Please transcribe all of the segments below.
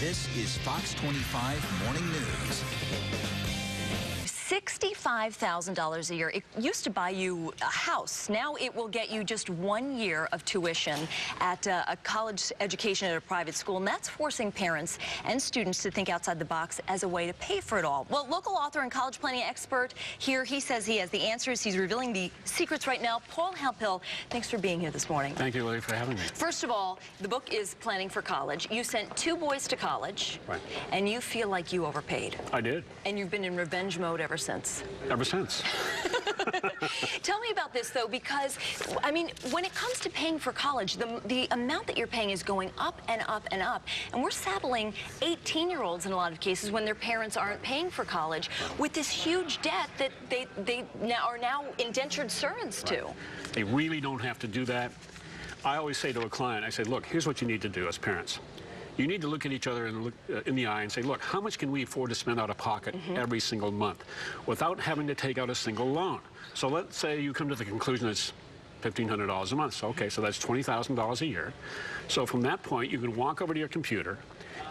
This is Fox 25 Morning News. $65,000 a year. It used to buy you a house. Now it will get you just 1 year of tuition at a college education at a private school, and that's forcing parents and students to think outside the box as a way to pay for it all. Well, local author and college planning expert here, he says he has the answers. He's revealing the secrets right now. Paul Hemphill, thanks for being here this morning. Thank you, Lily, for having me. First of all, the book is Planning for College. You sent 2 boys to college, right, and you feel like you overpaid. I did. And you've been in revenge mode ever since. Ever since. Tell me about this, though, because, I mean, when it comes to paying for college, the amount that you're paying is going up and up and up. And we're saddling 18-year-olds in a lot of cases when their parents aren't paying for college with this huge debt that they are now indentured servants to. They really don't have to do that. I always say to a client, I say, look, here's what you need to do as parents. You need to look at each other and look in the eye and say, look, how much can we afford to spend out of pocket every single month without having to take out a single loan? So let's say you come to the conclusion it's $1,500 a month. So, okay, so that's $20,000 a year. So from that point, you can walk over to your computer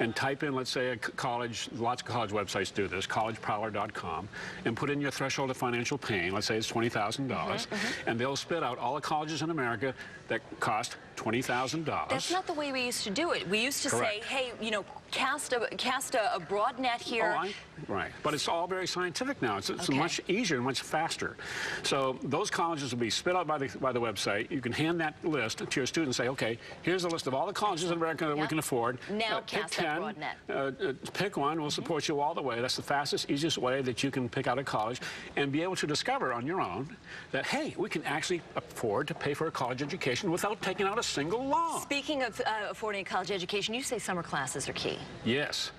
and type in, let's say, a college, lots of college websites do this, collegeprowler.com, and put in your threshold of financial pain. Let's say it's $20,000, and they'll spit out all the colleges in America that cost $20,000. That's not the way we used to do it. We used to Correct. say, hey, you know, cast a broad net here. Oh, right. But it's all very scientific now. It's Okay. much easier and much faster. So those colleges will be spit out by the website. You can hand that list to your student and say, okay, here's a list of all the colleges in America that we can afford. Now Pick cast 10, that broad net. Pick one. We'll support you all the way. That's the fastest, easiest way that you can pick out a college and be able to discover on your own that, hey, we can actually afford to pay for a college education without taking out a single loan. Speaking of affording a college education, you say summer classes are key. Yes.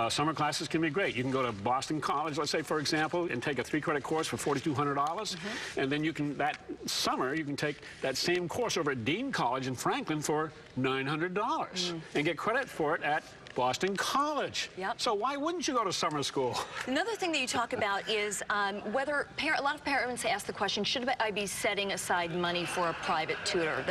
Summer classes can be great. You can go to Boston College, let's say, for example, and take a 3-credit course for $4,200. And then you can, that summer, you can take that same course over at Dean College in Franklin for $900 and get credit for it at Boston College. Yep. So why wouldn't you go to summer school? Another thing that you talk about is whether a lot of parents ask the question, should I be setting aside money for a private tutor?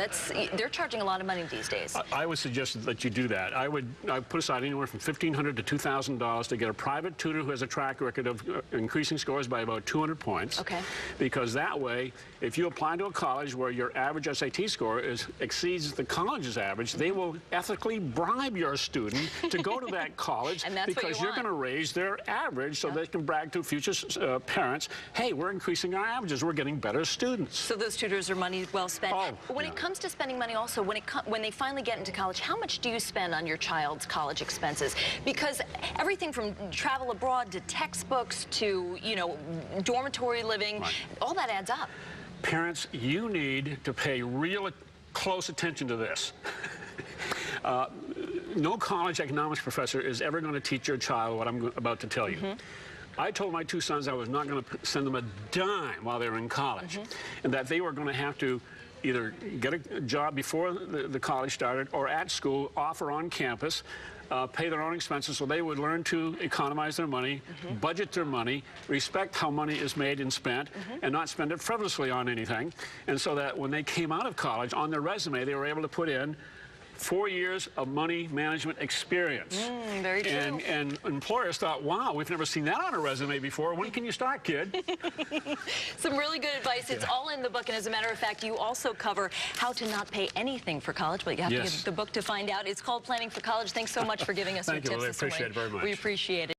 They're charging a lot of money these days. I would suggest that you do that. I would put aside anywhere from $1,500 to $2,000 to get a private tutor who has a track record of increasing scores by about 200 points. Okay. Because that way, if you apply to a college where your average SAT score exceeds the college's average, they will ethically bribe your student to go to that college because you're going to raise their average so they can brag to future parents, hey, we're increasing our averages, we're getting better students. So those tutors are money well spent. When it comes to spending money also, when they finally get into college, how much do you spend on your child's college expenses? Because everything from travel abroad to textbooks to, you know, dormitory living, all that adds up. Parents, you need to pay real close attention to this. No college economics professor is ever going to teach your child what I'm about to tell you. I told my 2 sons I was not going to send them a dime while they were in college, and that they were going to have to either get a job before the college started or at school, off or on campus, pay their own expenses so they would learn to economize their money, budget their money, respect how money is made and spent, and not spend it frivolously on anything. And so that when they came out of college, on their resume, they were able to put in 4 years of money management experience. Very true. And employers thought, wow, we've never seen that on a resume before. When can you start, kid? Some really good advice. It's all in the book. And as a matter of fact, you also cover how to not pay anything for college, but you have to get the book to find out. It's called Planning for College. Thanks so much for giving us your tips this morning. Thank you, I appreciate it very much. We appreciate it.